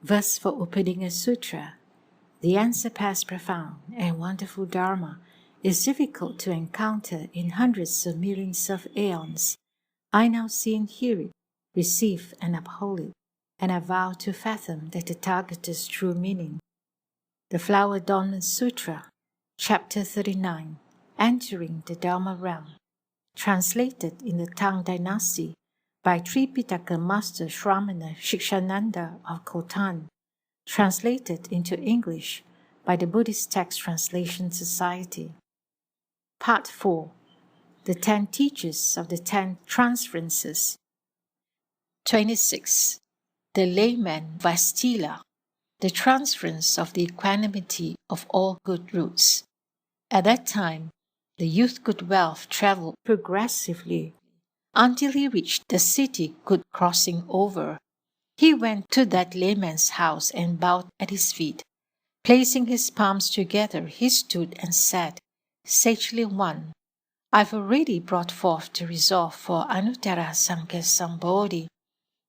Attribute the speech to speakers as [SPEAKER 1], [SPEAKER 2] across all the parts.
[SPEAKER 1] Verse for opening a sutra. The unsurpassed profound and wonderful Dharma is difficult to encounter in hundreds of millions of aeons. I now see and hear it, receive and uphold it, and I vow to fathom the Tathagata's true meaning. The Flower Adornment Sutra, Chapter 39, Entering the Dharma Realm, translated in the Tang Dynasty by Tripitaka Master Shramana Shikshananda of Khotan, translated into English by the Buddhist Text Translation Society. Part 4. The 10 Teachers of the 10 Transferences. 26. The Layman Vastila, the transference of the equanimity of all good roots. At that time, the youth Good Wealth traveled progressively until he reached the city Good Crossing Over. He went to that layman's house and bowed at his feet. Placing his palms together, he stood and said, Sagely One, I've already brought forth the resolve for Anuttara Samkhya Sambodhi,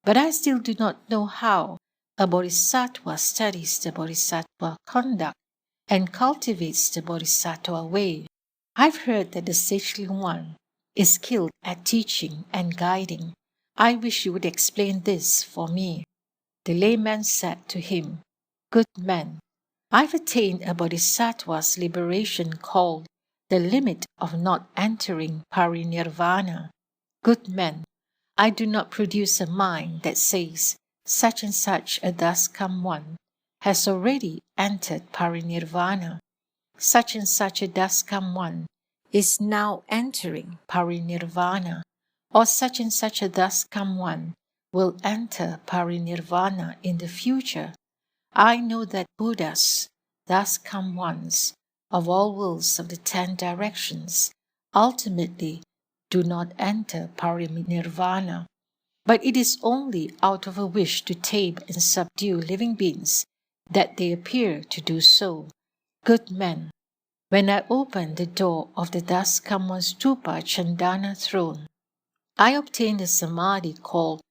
[SPEAKER 1] but I still do not know how a bodhisattva studies the bodhisattva conduct and cultivates the bodhisattva way. I've heard that the Sagely One is skilled at teaching and guiding. I wish you would explain this for me. The layman said to him, Good man, I've attained a bodhisattva's liberation called the limit of not entering parinirvana. Good man, I do not produce a mind that says such and such a thus come one has already entered parinirvana. Such and such a thus come one is now entering parinirvana, or such and such a thus come one will enter parinirvana in the future. I know that Buddhas, thus come ones, of all worlds of the 10 directions, ultimately do not enter parinirvana. But it is only out of a wish to tame and subdue living beings that they appear to do so. Good men, when I opened the door of the thus come one stupa Chandana throne, I obtained a samadhi called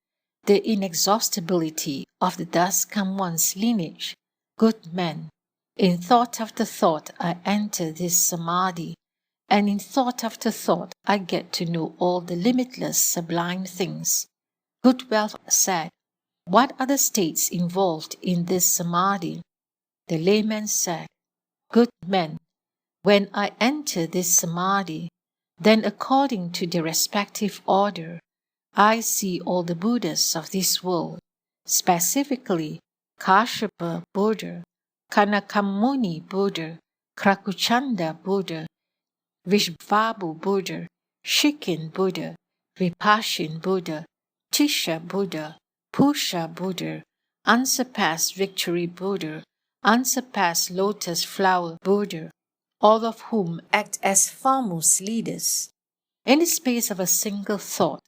[SPEAKER 1] the inexhaustibility of the thus come one's lineage. Good men, in thought after thought I enter this samadhi, and in thought after thought I get to know all the limitless sublime things. Good Wealth said, What are the states involved in this samadhi? The layman said, Good men, when I enter this samadhi, then according to their respective order, I see all the Buddhas of this world, specifically Kashyapa Buddha, Kanakamuni Buddha, Krakuchanda Buddha, Vishvabu Buddha, Shikin Buddha, Vipashin Buddha, Tisha Buddha, Pusha Buddha, Unsurpassed Victory Buddha, Unsurpassed Lotus Flower Buddha, all of whom act as foremost leaders. In the space of a single thought,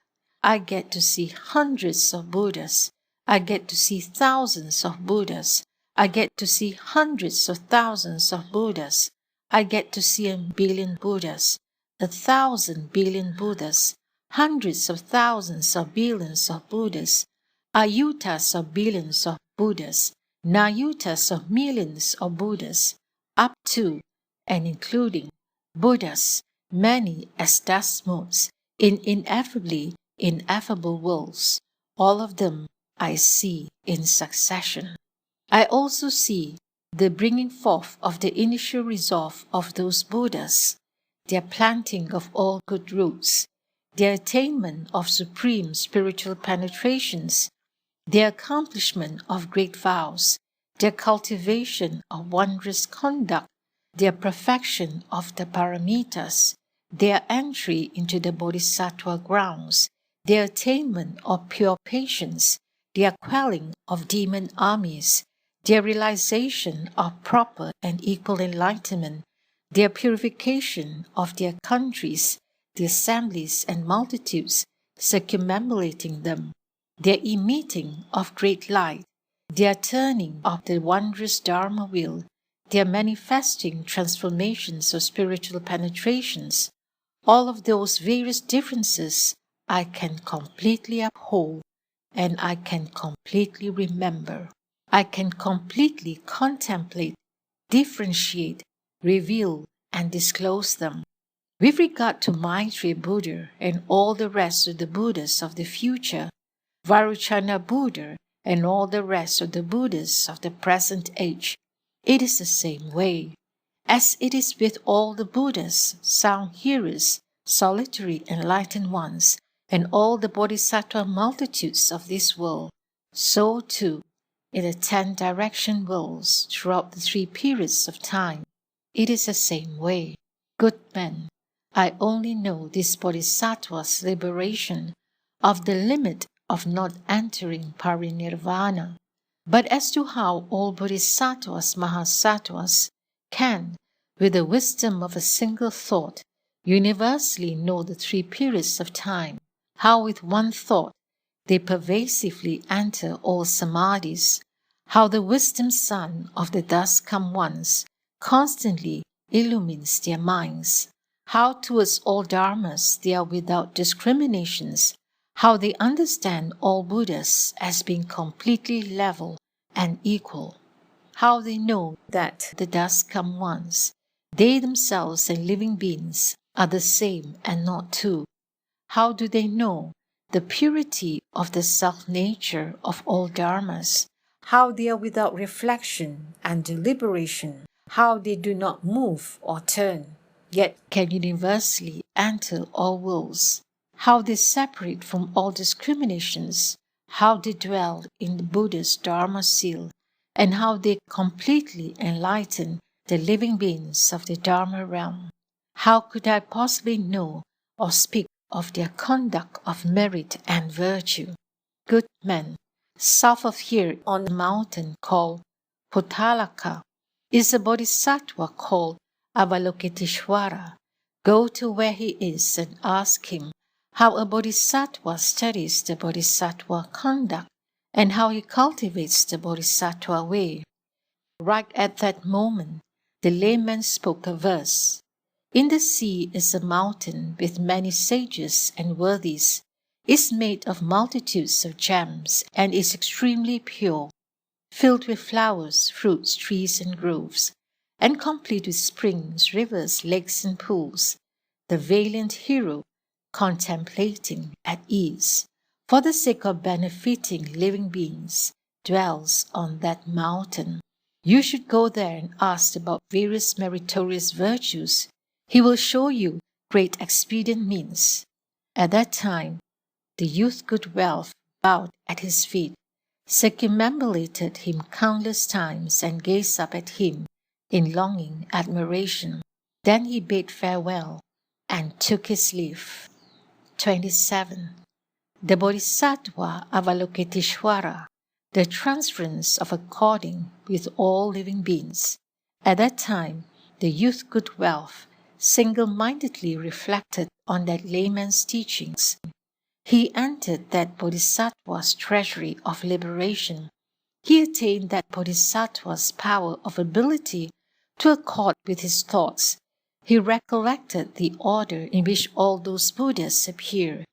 [SPEAKER 1] I get to see hundreds of Buddhas. I get to see thousands of Buddhas. I get to see hundreds of thousands of Buddhas. I get to see 1 billion Buddhas, 1,000 billion Buddhas, hundreds of thousands of billions of Buddhas, ayutas of billions of Buddhas, nayutas of millions of Buddhas, up to and including Buddhas, many as dust motes, in ineffable worlds. All of them I see in succession. I also see the bringing forth of the initial resolve of those Buddhas, their planting of all good roots, their attainment of supreme spiritual penetrations, their accomplishment of great vows, their cultivation of wondrous conduct, their perfection of the paramitas, their entry into the bodhisattva grounds, their attainment of pure patience, their quelling of demon armies, their realization of proper and equal enlightenment, their purification of their countries, the assemblies and multitudes circumambulating them, their emitting of great light, their turning of the wondrous Dharma wheel, their manifesting transformations of spiritual penetrations, all of those various differences I can completely uphold and I can completely remember. I can completely contemplate, differentiate, reveal, and disclose them. With regard to Maitreya Buddha and all the rest of the Buddhas of the future, Vairocana Buddha and all the rest of the Buddhas of the present age, it is the same way. As it is with all the Buddhas, sound hearers, solitary enlightened ones, and all the Bodhisattva multitudes of this world, so too, in the 10 direction worlds throughout the 3 periods of time, it is the same way. Good men, I only know this Bodhisattva's liberation of the limit of not entering parinirvana. But as to how all Bodhisattvas, Mahasattvas, can, with the wisdom of a single thought, universally know the 3 periods of time, how with one thought they pervasively enter all samadhis, how the wisdom sun of the Dusk Come Ones constantly illumines their minds, how towards all dharmas they are without discriminations, how they understand all Buddhas as being completely level and equal, how they know that the Dusk Come Ones, they themselves and living beings, are the same and not two. How do they know the purity of the self-nature of all dharmas, how they are without reflection and deliberation, how they do not move or turn, yet can universally enter all worlds, how they separate from all discriminations, how they dwell in the Buddha's Dharma seal, and how they completely enlighten the living beings of the Dharma realm. How could I possibly know or speak of their conduct of merit and virtue? Good men, south of here on the mountain called Pottalaka is a bodhisattva called Avalokiteshvara. Go to where he is and ask him how a bodhisattva studies the bodhisattva conduct and how he cultivates the bodhisattva way. Right at that moment, the layman spoke a verse. In the sea is a mountain with many sages and worthies, is made of multitudes of gems and is extremely pure, filled with flowers, fruits, trees, and groves, and complete with springs, rivers, lakes, and pools. The valiant hero, contemplating at ease, for the sake of benefiting living beings, dwells on that mountain. You should go there and ask about various meritorious virtues. He will show you great expedient means. At that time, the youth good wealth bowed at his feet, circumambulated him countless times, and gazed up at him in longing admiration. Then he bade farewell and took his leave. 27. The Bodhisattva Avalokiteshvara, the transference of according with all living beings. At that time, the youth good wealth single-mindedly reflected on that layman's teachings. He entered that bodhisattva's treasury of liberation. He attained that bodhisattva's power of ability to accord with his thoughts. He recollected the order in which all those Buddhas appear.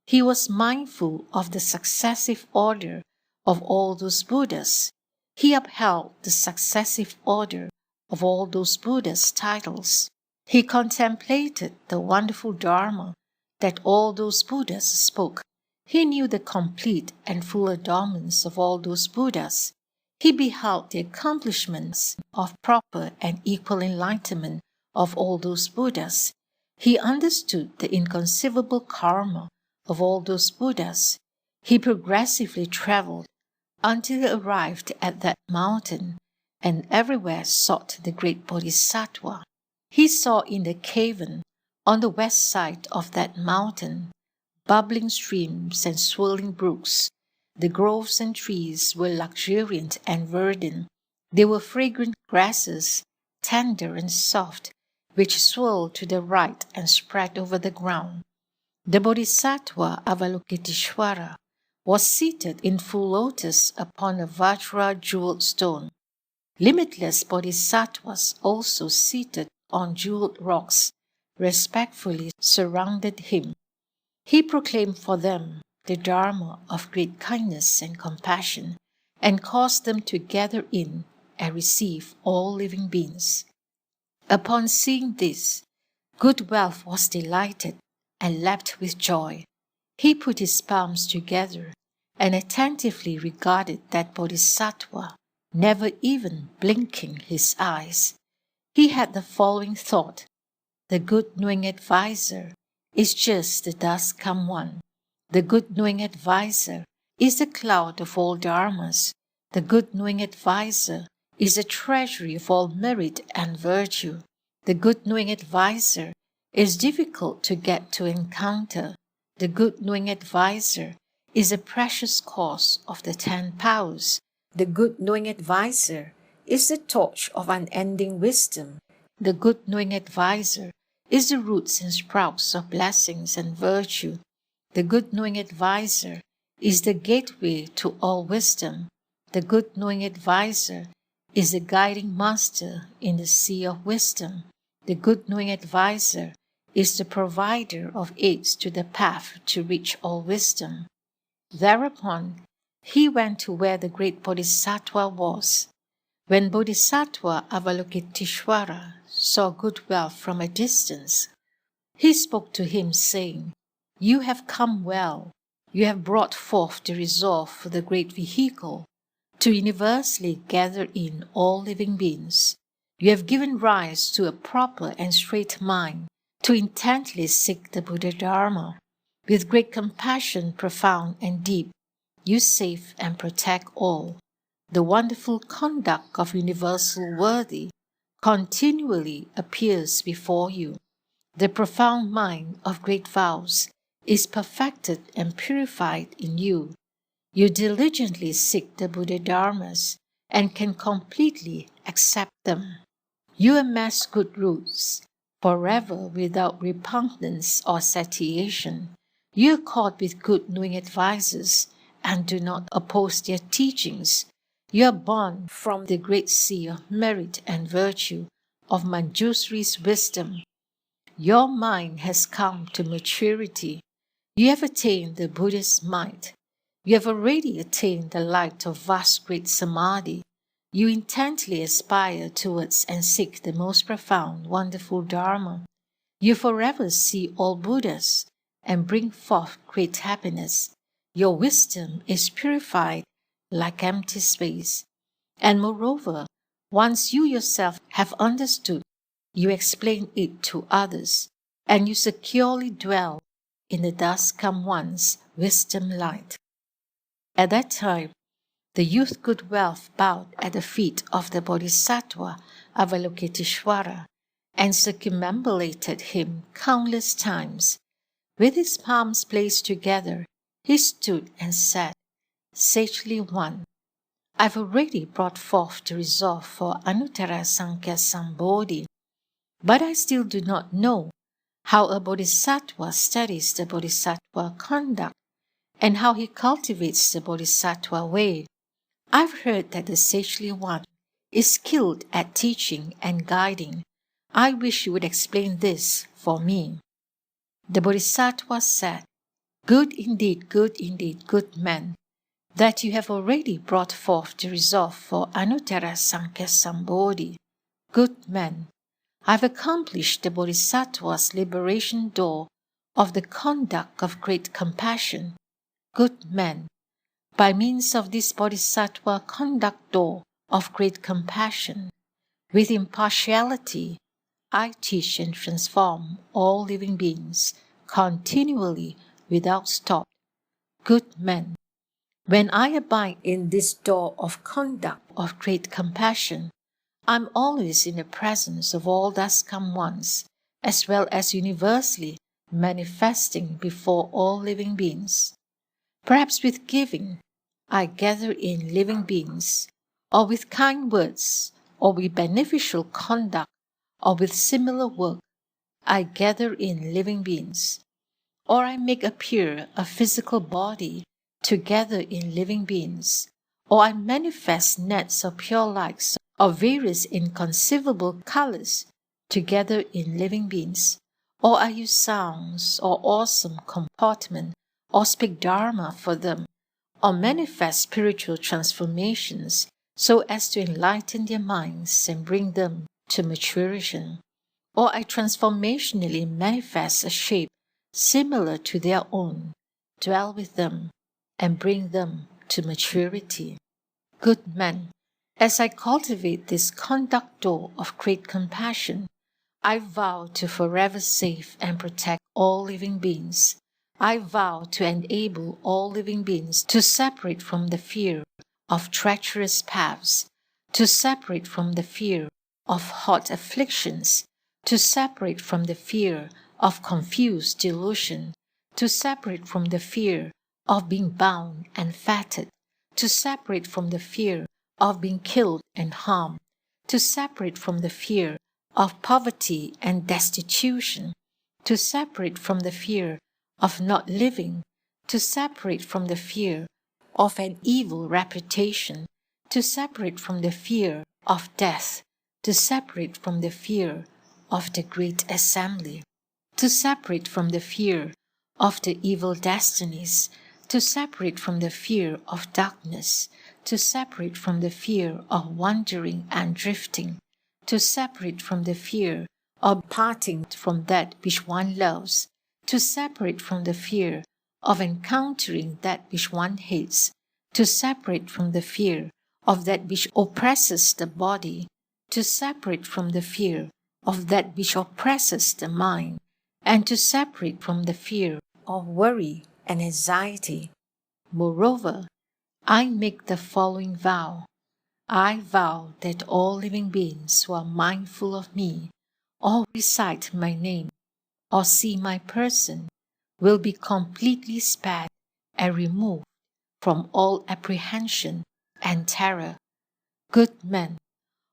[SPEAKER 1] He was mindful of the successive order of all those Buddhas. He upheld the successive order of all those Buddhas' titles. He contemplated the wonderful Dharma that all those Buddhas spoke. He knew the complete and full adornments of all those Buddhas. He beheld the accomplishments of proper and equal enlightenment of all those Buddhas. He understood the inconceivable karma of all those Buddhas. He progressively traveled until he arrived at that mountain and everywhere sought the great Bodhisattva. He saw in the cavern on the west side of that mountain bubbling streams and swirling brooks. The groves and trees were luxuriant and verdant. They were fragrant grasses, tender and soft, which swirled to the right and spread over the ground. The Bodhisattva Avalokiteshvara was seated in full lotus upon a Vajra jeweled stone. Limitless Bodhisattvas also seated on jeweled rocks respectfully surrounded him. He proclaimed for them the Dharma of great kindness and compassion, and cause them to gather in and receive all living beings. Upon seeing this, Good Wealth was delighted and leapt with joy. He put his palms together and attentively regarded that Bodhisattva, never even blinking his eyes. He had the following thought: the good knowing advisor is just the dust come one. The good knowing advisor is the cloud of all dharmas. The good knowing advisor is the treasury of all merit and virtue. The good knowing advisor is difficult to get to encounter. The good knowing advisor is a precious cause of the 10 powers. The good knowing advisor is the torch of unending wisdom. The good knowing advisor is the roots and sprouts of blessings and virtue. The good knowing advisor is the gateway to all wisdom. The good knowing advisor is the guiding master in the sea of wisdom. The good knowing advisor is the provider of aids to the path to reach all wisdom. Thereupon, he went to where the great Bodhisattva was. When Bodhisattva Avalokiteshvara saw Good Wealth from a distance, he spoke to him, saying, "You have come well. You have brought forth the resolve for the great vehicle, to universally gather in all living beings. You have given rise to a proper and straight mind, to intently seek the Buddha Dharma. With great compassion profound and deep, you save and protect all. The wonderful conduct of universal worthy continually appears before you. The profound mind of great vows is perfected and purified in you. You diligently seek the Buddha Dharmas and can completely accept them. You amass good roots forever without repugnance or satiation. You accord with good knowing advisers and do not oppose their teachings. You are born from the great sea of merit and virtue of Manjusri's wisdom. Your mind has come to maturity. You have attained the Buddhist might. You have already attained the light of vast great samadhi. You intently aspire towards and seek the most profound, wonderful Dharma. You forever see all Buddhas and bring forth great happiness. Your wisdom is purified like empty space. And moreover, once you yourself have understood, you explain it to others, and you securely dwell in the dust come one's wisdom light." At that time, the youth Good Wealth bowed at the feet of the Bodhisattva Avalokiteshvara and circumambulated him countless times. With his palms placed together, he stood and said, "Sagely One, I've already brought forth the resolve for Anuttara Sankhya Sambodhi, but I still do not know how a Bodhisattva studies the Bodhisattva conduct and how he cultivates the Bodhisattva way. I've heard that the Sagely One is skilled at teaching and guiding. I wish you would explain this for me." The Bodhisattva said, good indeed, good man, that you have already brought forth the resolve for Anuttara Sankhya Sambodhi. Good man, I have accomplished the Bodhisattva's liberation door of the conduct of great compassion. Good man, by means of this Bodhisattva conduct door of great compassion, with impartiality, I teach and transform all living beings continually without stop. Good man, when I abide in this door of conduct of great compassion, I am always in the presence of all dust come ones, as well as universally manifesting before all living beings. Perhaps with giving, I gather in living beings, or with kind words, or with beneficial conduct, or with similar work, I gather in living beings. Or I make appear a physical body to gather in living beings, or I manifest nets of pure lights of various inconceivable colors to gather in living beings, or I use sounds or awesome comportment, or speak Dharma for them, or manifest spiritual transformations so as to enlighten their minds and bring them to maturation. Or I transformationally manifest a shape similar to their own, dwell with them, and bring them to maturity. Good men, as I cultivate this conductor of great compassion, I vow to forever save and protect all living beings. I vow to enable all living beings to separate from the fear of treacherous paths, to separate from the fear of hot afflictions, to separate from the fear of confused delusion, to separate from the fear of being bound and fettered, to separate from the fear of being killed and harmed, to separate from the fear of poverty and destitution, to separate from the fear of not living, to separate from the fear of an evil reputation, to separate from the fear of death, to separate from the fear of the great assembly, to separate from the fear of the evil destinies, to separate from the fear of darkness, to separate from the fear of wandering and drifting, to separate from the fear of parting from that which one loves, to separate from the fear of encountering that which one hates, to separate from the fear of that which oppresses the body, to separate from the fear of that which oppresses the mind, and to separate from the fear of worry and anxiety. Moreover, I make the following vow. I vow that all living beings who are mindful of me, or recite my name, or see my person, will be completely spared and removed from all apprehension and terror. Good men,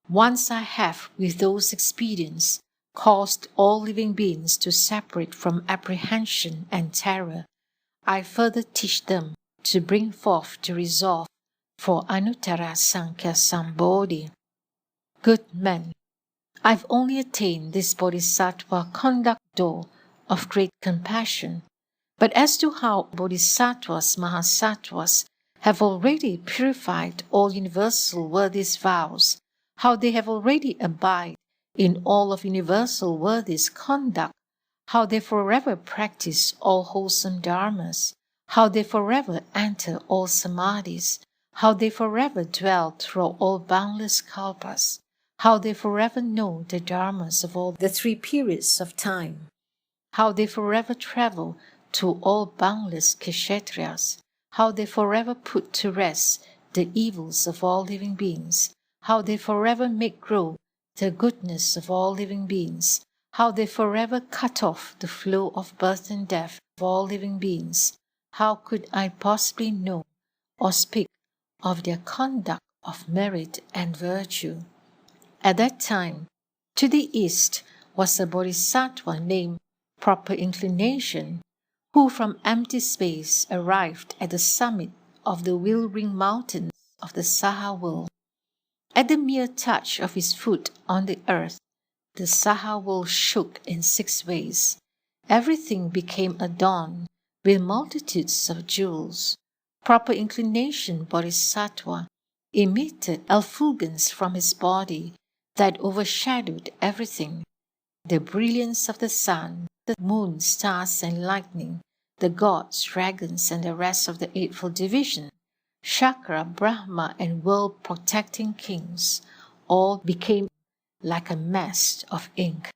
[SPEAKER 1] once I have with those expedients caused all living beings to separate from apprehension and terror, I further teach them to bring forth the resolve for Anuttara Sankhya Sambodhi. Good men, I've only attained this Bodhisattva conduct door of great compassion, but as to how Bodhisattvas Mahasattvas have already purified all universal worthies' vows, how they have already abide in all of universal worthies' conduct, how they forever practice all wholesome dharmas, how they forever enter all samadhis, how they forever dwell through all boundless kalpas, how they forever know the dharmas of all the 3 periods of time, how they forever travel to all boundless kshetriyas, how they forever put to rest the evils of all living beings, how they forever make grow the goodness of all living beings, how they forever cut off the flow of birth and death of all living beings. How could I possibly know or speak of their conduct of merit and virtue? At that time, to the east was a bodhisattva named Proper Inclination, who from empty space arrived at the summit of the wheel-ring mountains of the Saha world. At the mere touch of his foot on the earth, the Saha world shook in 6 ways. Everything became adorned with multitudes of jewels. Proper Inclination Bodhisattva emitted effulgence from his body that overshadowed everything. The brilliance of the sun, the moon, stars and lightning, the gods, dragons and the rest of the Eightfold Division, Chakra, Brahma and world-protecting kings, all became like a mist of ink.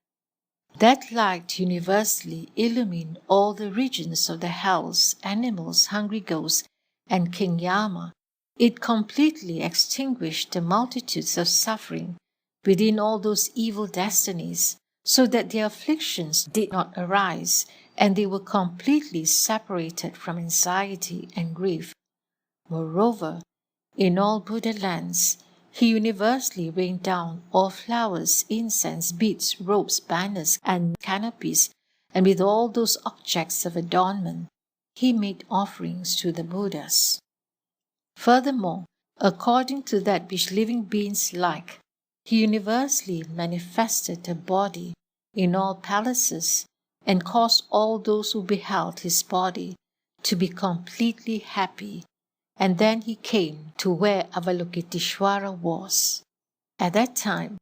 [SPEAKER 1] That light universally illumined all the regions of the hells, animals, hungry ghosts, and King Yama. It completely extinguished the multitudes of suffering within all those evil destinies, so that their afflictions did not arise, and they were completely separated from anxiety and grief. Moreover, in all Buddha lands, he universally rained down all flowers, incense, beads, robes, banners, and canopies, and with all those objects of adornment, he made offerings to the Buddhas. Furthermore, according to that which living beings like, he universally manifested a body in all palaces and caused all those who beheld his body to be completely happy. and then he came to where Avalokiteshvara was. At that time,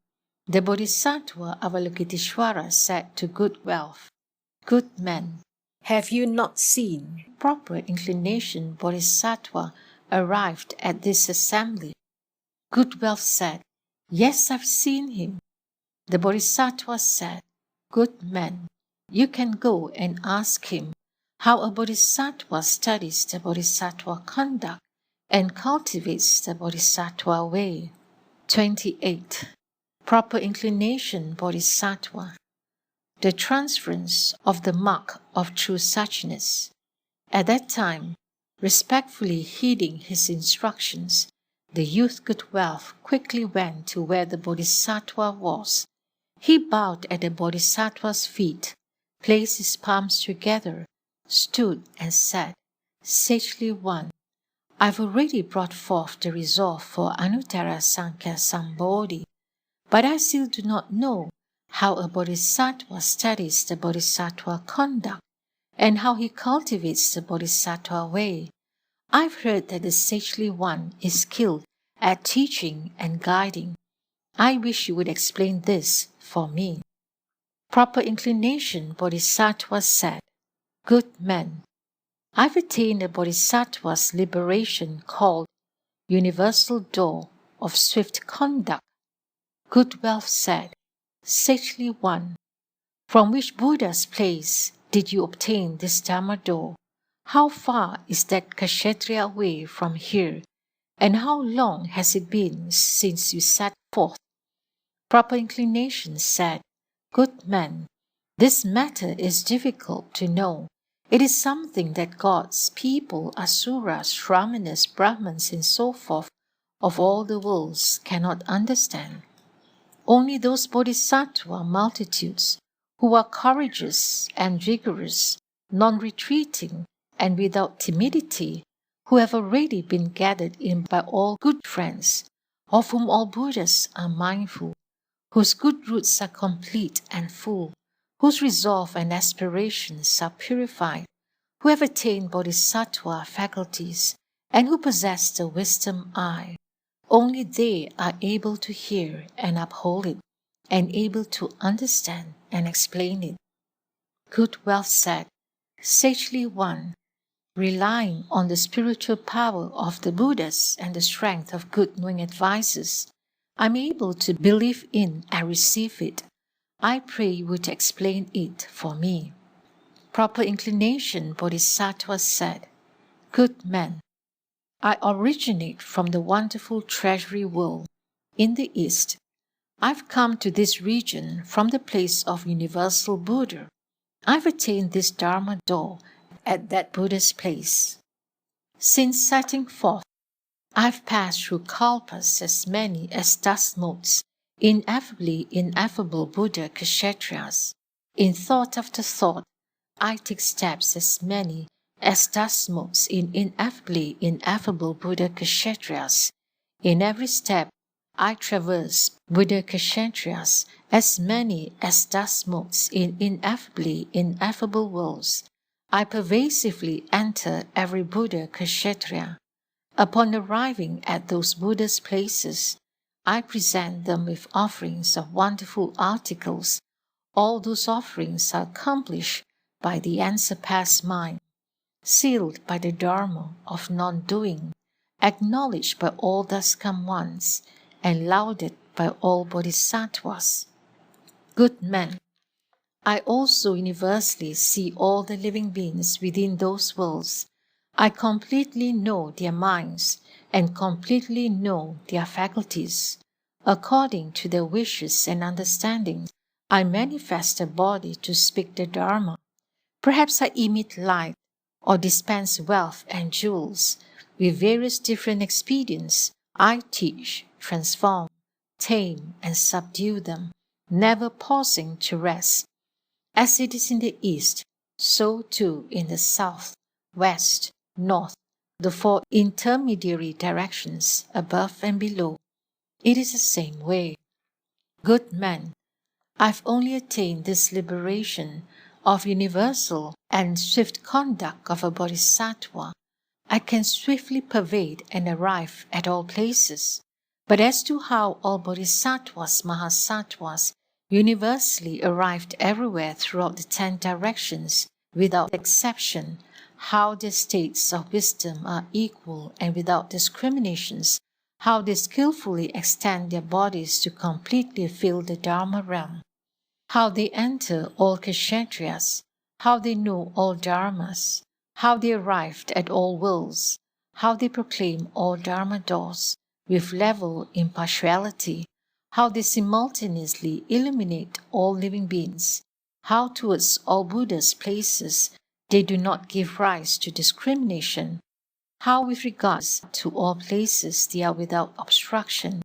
[SPEAKER 1] the Bodhisattva Avalokiteshvara said to Good Wealth, "Good man, have you not seen?" Proper Inclination Bodhisattva arrived at this assembly. Good Wealth said, "Yes, I've seen him." The Bodhisattva said, "Good man, you can go and ask him how a Bodhisattva studies the Bodhisattva conduct and cultivates the Bodhisattva way." 28. Proper Inclination Bodhisattva. The transference of the mark of true suchness. At that time, respectfully heeding his instructions, the youth Good Wealth quickly went to where the Bodhisattva was. He bowed at the Bodhisattva's feet, placed his palms together, stood and said, "Sagely One, I've already brought forth the resolve for Anuttara Sankhya Sambodhi, but I still do not know how a Bodhisattva studies the Bodhisattva conduct and how he cultivates the Bodhisattva way. I've heard that the Sagely One is skilled at teaching and guiding. I wish you would explain this for me." Proper Inclination Bodhisattva said, "Good man, I've attained a Bodhisattva's liberation called Universal Door of Swift Conduct." Good Wealth said, "Sagely One, from which Buddha's place did you obtain this Dharma door? How far is that Kshatriya way from here, and how long has it been since you set forth?" Proper Inclination said, "Good man, this matter is difficult to know. It is something that gods, people, asuras, shamanas, brahmins, and so forth of all the worlds cannot understand. Only those bodhisattva multitudes who are courageous and vigorous, non-retreating, and without timidity, who have already been gathered in by all good friends, of whom all Buddhas are mindful, whose good roots are complete and full, whose resolve and aspirations are purified, who have attained bodhisattva faculties, and who possess the wisdom eye. Only they are able to hear and uphold it, and able to understand and explain it." Good Wealth said, "Sagely One, relying on the spiritual power of the Buddhas and the strength of good knowing advisors, I'm able to believe in and receive it. I pray you would explain it for me." Proper Inclination Bodhisattva said, "Good man, I originate from the wonderful treasury world in the East. I've come to this region from the place of Universal Buddha. I've attained this Dharma door at that Buddha's place. Since setting forth, I've passed through kalpas as many as dust motes, ineffably ineffable Buddha Kshatriyas. In thought after thought, I take steps as many as dust motes in ineffably ineffable Buddha Kshatriyas. In every step, I traverse Buddha Kshatriyas as many as dust motes in ineffably ineffable worlds. I pervasively enter every Buddha Kshatriya. Upon arriving at those Buddha's places, I present them with offerings of wonderful articles. All those offerings are accomplished by the unsurpassed mind, sealed by the Dharma of non-doing, acknowledged by all thus come ones, and lauded by all bodhisattvas. Good men, I also universally see all the living beings within those worlds. I completely know their minds and completely know their faculties. According to their wishes and understanding, I manifest a body to speak the Dharma. Perhaps I emit light or dispense wealth and jewels. With various different expedients, I teach, transform, tame, and subdue them, never pausing to rest. As it is in the East, so too in the South, West, North, the four intermediary directions above and below. It is the same way. Good men, I've only attained this liberation of universal and swift conduct of a bodhisattva. I can swiftly pervade and arrive at all places. But as to how all bodhisattvas, mahasattvas, universally arrived everywhere throughout the 10 directions, without exception, how their states of wisdom are equal and without discriminations, how they skillfully extend their bodies to completely fill the Dharma realm, how they enter all kshatriyas, how they know all dharmas, how they arrived at all worlds, how they proclaim all Dharma doors with level impartiality, how they simultaneously illuminate all living beings, how towards all Buddha's places they do not give rise to discrimination, how with regards to all places they are without obstruction.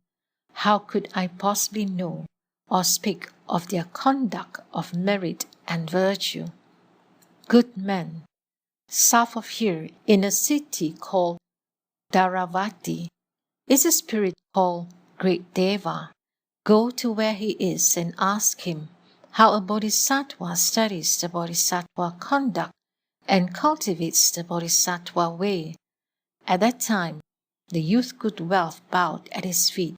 [SPEAKER 1] How could I possibly know or speak of their conduct of merit and virtue? Good men, south of here, in a city called Dharavati, is a spirit called Great Deva. Go to where he is and ask him how a bodhisattva studies the bodhisattva conduct and cultivates the bodhisattva way. At that time, the youth good wealth bowed at his feet,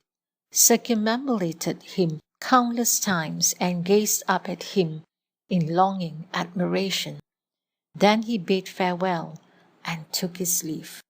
[SPEAKER 1] circumambulated him countless times and gazed up at him in longing admiration. Then he bade farewell and took his leave.